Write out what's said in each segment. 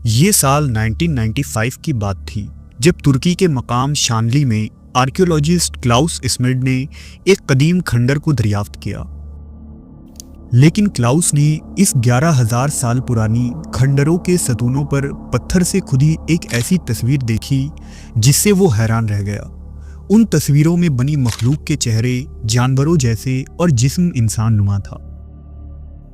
یہ سال 1995 کی بات تھی جب ترکی کے مقام شانلی میں آرکیولوجسٹ کلاؤس اسمڈ نے ایک قدیم کھنڈر کو دریافت کیا، لیکن کلاؤس نے اس 11,000 سال پرانی کھنڈروں کے ستونوں پر پتھر سے کھدی ایک ایسی تصویر دیکھی جس سے وہ حیران رہ گیا۔ ان تصویروں میں بنی مخلوق کے چہرے جانوروں جیسے اور جسم انسان نما تھا۔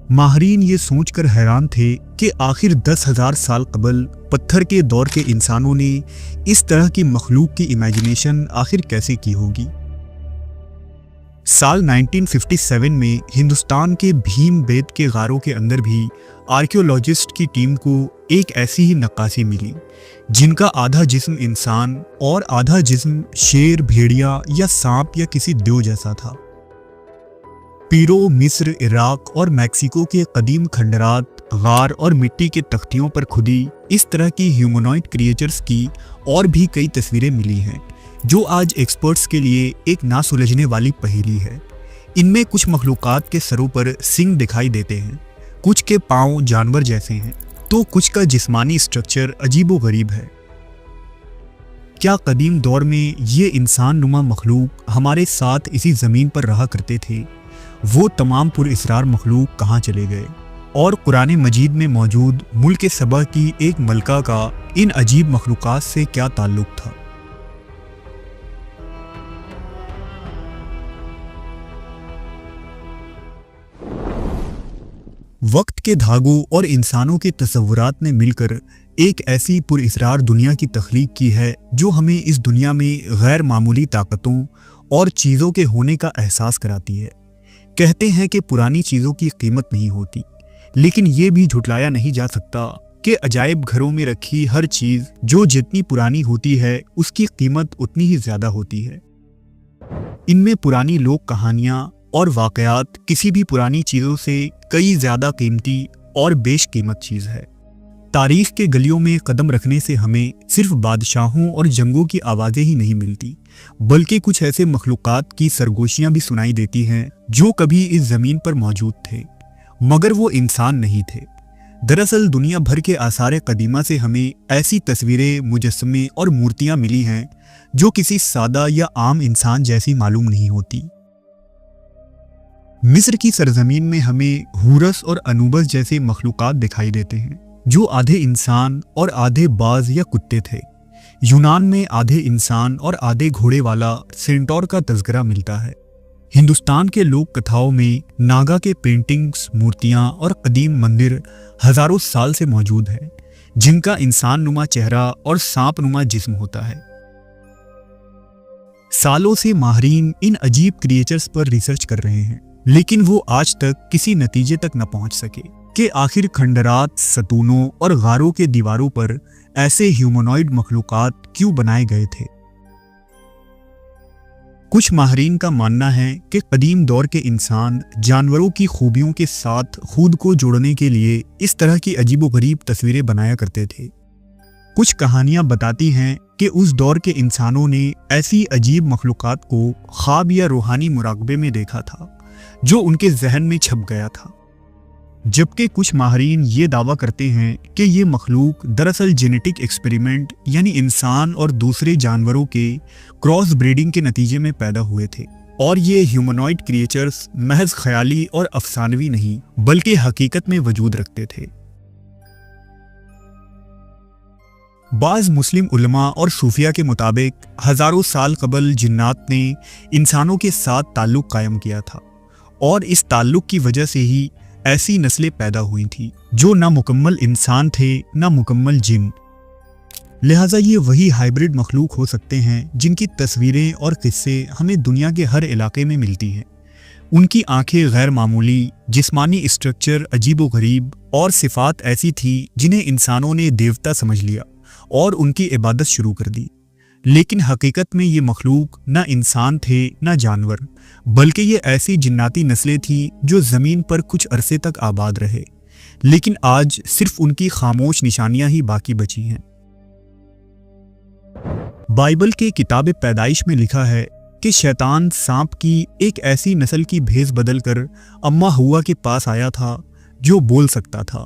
ماہرین یہ سوچ کر حیران تھے کہ آخر 10,000 سال قبل پتھر کے دور کے انسانوں نے اس طرح کی مخلوق کی امیجنیشن آخر کیسے کی ہوگی۔ سال 1957 میں ہندوستان کے بھیم بیت کے غاروں کے اندر بھی آرکیولوجسٹ کی ٹیم کو ایک ایسی ہی نقاشی ملی جن کا آدھا جسم انسان اور آدھا جسم شیر، بھیڑیا یا سانپ یا کسی دیو جیسا تھا۔ پیرو، مصر، عراق اور میکسیکو کے قدیم کھنڈرات، غار اور مٹی کے تختیوں پر کھدی اس طرح کی ہیومنوئڈ کریچرز کی اور بھی کئی تصویریں ملی ہیں جو آج ایکسپرٹس کے لیے ایک نہ سلجھنے والی پہیلی ہے۔ ان میں کچھ مخلوقات کے سروں پر سنگ دکھائی دیتے ہیں، کچھ کے پاؤں جانور جیسے ہیں تو کچھ کا جسمانی سٹرکچر عجیب و غریب ہے۔ کیا قدیم دور میں یہ انسان نما مخلوق ہمارے ساتھ اسی زمین پر رہا کرتے تھے؟ وہ تمام پر اسرار مخلوق کہاں چلے گئے؟ اور قرآن مجید میں موجود ملک سبا کی ایک ملکہ کا ان عجیب مخلوقات سے کیا تعلق تھا؟ وقت کے دھاگوں اور انسانوں کے تصورات نے مل کر ایک ایسی پر اسرار دنیا کی تخلیق کی ہے جو ہمیں اس دنیا میں غیر معمولی طاقتوں اور چیزوں کے ہونے کا احساس کراتی ہے۔ کہتے ہیں کہ پرانی چیزوں کی قیمت نہیں ہوتی، لیکن یہ بھی جھٹلایا نہیں جا سکتا کہ عجائب گھروں میں رکھی ہر چیز جو جتنی پرانی ہوتی ہے اس کی قیمت اتنی ہی زیادہ ہوتی ہے۔ ان میں پرانی لوک کہانیاں اور واقعات کسی بھی پرانی چیزوں سے کئی زیادہ قیمتی اور بیش قیمت چیز ہے۔ تاریخ کے گلیوں میں قدم رکھنے سے ہمیں صرف بادشاہوں اور جنگوں کی آوازیں ہی نہیں ملتی، بلکہ کچھ ایسے مخلوقات کی سرگوشیاں بھی سنائی دیتی ہیں جو کبھی اس زمین پر موجود تھے مگر وہ انسان نہیں تھے۔ دراصل دنیا بھر کے آثار قدیمہ سے ہمیں ایسی تصویریں، مجسمے اور مورتیاں ملی ہیں جو کسی سادہ یا عام انسان جیسی معلوم نہیں ہوتی۔ مصر کی سرزمین میں ہمیں ہورس اور انوبس جیسے مخلوقات دکھائی دیتے ہیں جو آدھے انسان اور آدھے باز یا کتے تھے۔ یونان میں آدھے انسان اور آدھے گھوڑے والا سینٹور کا تذکرہ ملتا ہے۔ ہندوستان کے لوک کتھاؤں میں ناگا کے پینٹنگز، مورتیاں اور قدیم مندر ہزاروں سال سے موجود ہیں جن کا انسان نما چہرہ اور سانپ نما جسم ہوتا ہے۔ سالوں سے ماہرین ان عجیب کریچرز پر ریسرچ کر رہے ہیں، لیکن وہ آج تک کسی نتیجے تک نہ پہنچ سکے کہ آخر کھنڈرات، ستونوں اور غاروں کے دیواروں پر ایسے ہیومنوئڈ مخلوقات کیوں بنائے گئے تھے۔ کچھ ماہرین کا ماننا ہے کہ قدیم دور کے انسان جانوروں کی خوبیوں کے ساتھ خود کو جوڑنے کے لیے اس طرح کی عجیب و غریب تصویریں بنایا کرتے تھے۔ کچھ کہانیاں بتاتی ہیں کہ اس دور کے انسانوں نے ایسی عجیب مخلوقات کو خواب یا روحانی مراقبے میں دیکھا تھا جو ان کے ذہن میں چھپ گیا تھا، جبکہ کچھ ماہرین یہ دعویٰ کرتے ہیں کہ یہ مخلوق دراصل جینیٹک ایکسپیریمنٹ یعنی انسان اور دوسرے جانوروں کے کراس بریڈنگ کے نتیجے میں پیدا ہوئے تھے، اور یہ ہیومنوئڈ کریچرز محض خیالی اور افسانوی نہیں بلکہ حقیقت میں وجود رکھتے تھے۔ بعض مسلم علماء اور صوفیہ کے مطابق ہزاروں سال قبل جنات نے انسانوں کے ساتھ تعلق قائم کیا تھا، اور اس تعلق کی وجہ سے ہی ایسی نسلیں پیدا ہوئی تھیں جو نہ مکمل انسان تھے نہ مکمل جن۔ لہٰذا یہ وہی ہائبرڈ مخلوق ہو سکتے ہیں جن کی تصویریں اور قصے ہمیں دنیا کے ہر علاقے میں ملتی ہیں۔ ان کی آنکھیں غیر معمولی، جسمانی اسٹرکچر عجیب و غریب اور صفات ایسی تھی جنہیں انسانوں نے دیوتا سمجھ لیا اور ان کی عبادت شروع کر دی، لیکن حقیقت میں یہ مخلوق نہ انسان تھے نہ جانور، بلکہ یہ ایسی جناتی نسلیں تھیں جو زمین پر کچھ عرصے تک آباد رہے، لیکن آج صرف ان کی خاموش نشانیاں ہی باقی بچی ہیں۔ بائبل کے کتاب پیدائش میں لکھا ہے کہ شیطان سانپ کی ایک ایسی نسل کی بھیس بدل کر اماں ہوا کے پاس آیا تھا جو بول سکتا تھا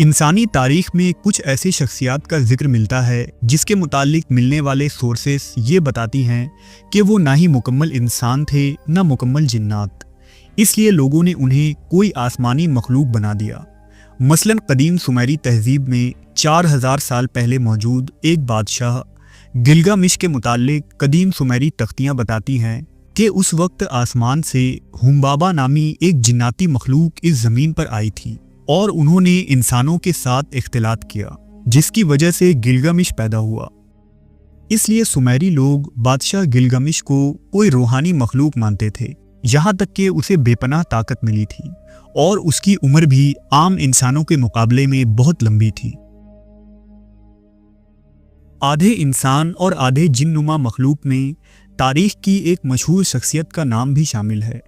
انسانی تاریخ میں کچھ ایسی شخصیات کا ذکر ملتا ہے جس کے متعلق ملنے والے سورسز یہ بتاتی ہیں کہ وہ نہ ہی مکمل انسان تھے نہ مکمل جنات، اس لیے لوگوں نے انہیں کوئی آسمانی مخلوق بنا دیا۔ مثلا قدیم سمیری تہذیب میں 4000 سال پہلے موجود ایک بادشاہ گلگامش کے متعلق قدیم سمیری تختیاں بتاتی ہیں کہ اس وقت آسمان سے ہمبابا نامی ایک جناتی مخلوق اس زمین پر آئی تھی اور انہوں نے انسانوں کے ساتھ اختلاط کیا، جس کی وجہ سے گلگامش پیدا ہوا۔ اس لیے سمیری لوگ بادشاہ گلگامش کو کوئی روحانی مخلوق مانتے تھے، یہاں تک کہ اسے بے پناہ طاقت ملی تھی اور اس کی عمر بھی عام انسانوں کے مقابلے میں بہت لمبی تھی۔ آدھے انسان اور آدھے جن نما مخلوق میں تاریخ کی ایک مشہور شخصیت کا نام بھی شامل ہے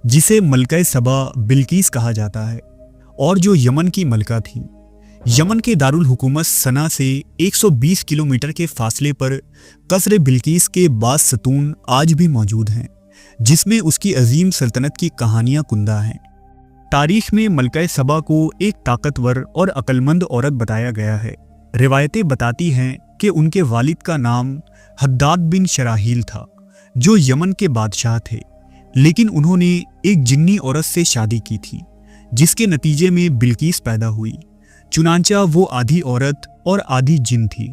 جسے ملکہ سبا بلقیس کہا جاتا ہے، اور جو یمن کی ملکہ تھی۔ یمن کے دارالحکومت صنعا سے 120 کلومیٹر کے فاصلے پر قصر بلقیس کے بعض ستون آج بھی موجود ہیں، جس میں اس کی عظیم سلطنت کی کہانیاں کندہ ہیں۔ تاریخ میں ملکہ سبا کو ایک طاقتور اور عقلمند عورت بتایا گیا ہے۔ روایتیں بتاتی ہیں کہ ان کے والد کا نام حداد بن شراحیل تھا، جو یمن کے بادشاہ تھے، لیکن انہوں نے ایک جنی عورت سے شادی کی تھی، جس کے نتیجے میں بلقیس پیدا ہوئی، چنانچہ وہ آدھی عورت اور آدھی جن تھی۔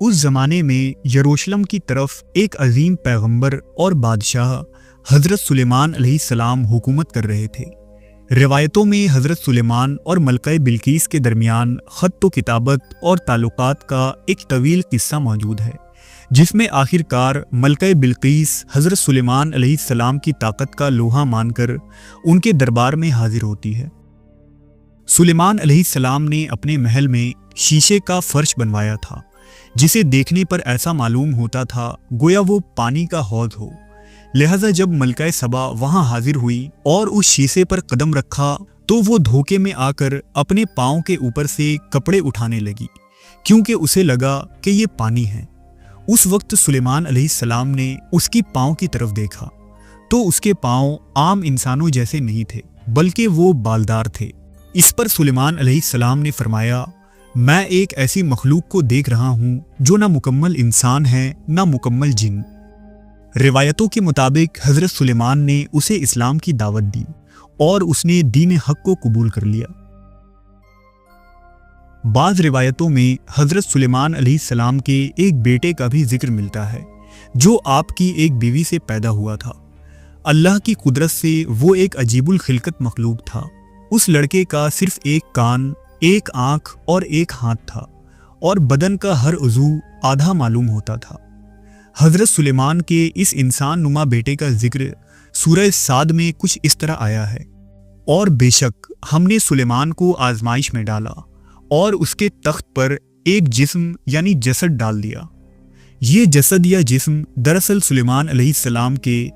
اس زمانے میں یروشلم کی طرف ایک عظیم پیغمبر اور بادشاہ حضرت سلیمان علیہ السلام حکومت کر رہے تھے۔ روایتوں میں حضرت سلیمان اور ملکہ بلقیس کے درمیان خط و کتابت اور تعلقات کا ایک طویل قصہ موجود ہے، جس میں آخر کار ملکہ بلقیس حضرت سلیمان علیہ السلام کی طاقت کا لوہا مان کر ان کے دربار میں حاضر ہوتی ہے۔ سلیمان علیہ السلام نے اپنے محل میں شیشے کا فرش بنوایا تھا، جسے دیکھنے پر ایسا معلوم ہوتا تھا گویا وہ پانی کا حوض ہو۔ لہذا جب ملکہ سبا وہاں حاضر ہوئی اور اس شیشے پر قدم رکھا تو وہ دھوکے میں آ کر اپنے پاؤں کے اوپر سے کپڑے اٹھانے لگی، کیونکہ اسے لگا کہ یہ پانی ہے۔ اس وقت سلیمان علیہ السلام نے اس کی پاؤں کی طرف دیکھا تو اس کے پاؤں عام انسانوں جیسے نہیں تھے، بلکہ وہ بالدار تھے۔ اس پر سلیمان علیہ السلام نے فرمایا، میں ایک ایسی مخلوق کو دیکھ رہا ہوں جو نہ مکمل انسان ہے نہ مکمل جن۔ روایتوں کے مطابق حضرت سلیمان نے اسے اسلام کی دعوت دی اور اس نے دین حق کو قبول کر لیا۔ بعض روایتوں میں حضرت سلیمان علیہ السلام کے ایک بیٹے کا بھی ذکر ملتا ہے جو آپ کی ایک بیوی سے پیدا ہوا تھا۔ اللہ کی قدرت سے وہ ایک عجیب الخلقت مخلوق تھا۔ اس لڑکے کا صرف ایک کان، ایک آنکھ اور ایک ہاتھ تھا، اور بدن کا ہر عضو آدھا معلوم ہوتا تھا۔ حضرت سلیمان کے اس انسان نما بیٹے کا ذکر سورہ صاد میں کچھ اس طرح آیا ہے، اور بے شک ہم نے سلیمان کو آزمائش میں ڈالا اور اس کے تخت پر ایک جسم یعنی جسد ڈال دیا۔ یہ جسد یا جسم دراصل سلیمان علیہ السلام کے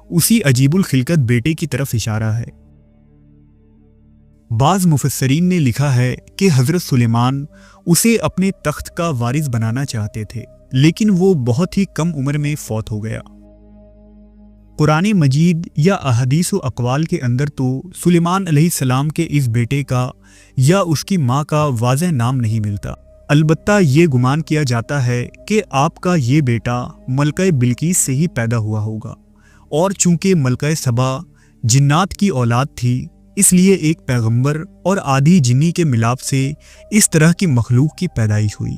اسی عجیب الخلقت بیٹے کی طرف اشارہ ہے۔ بعض مفسرین نے لکھا ہے کہ حضرت سلیمان اسے اپنے تخت کا وارث بنانا چاہتے تھے، لیکن وہ بہت ہی کم عمر میں فوت ہو گیا۔ قرآن مجید یا احادیث و اقوال کے اندر تو سلیمان علیہ السلام کے اس بیٹے کا یا اس کی ماں کا واضح نام نہیں ملتا، البتہ یہ گمان کیا جاتا ہے کہ آپ کا یہ بیٹا ملکہ بلقیس سے ہی پیدا ہوا ہوگا، اور چونکہ ملکہ سبا جنات کی اولاد تھی، اس لیے ایک پیغمبر اور آدھی جنی کے ملاپ سے اس طرح کی مخلوق کی پیدائش ہوئی۔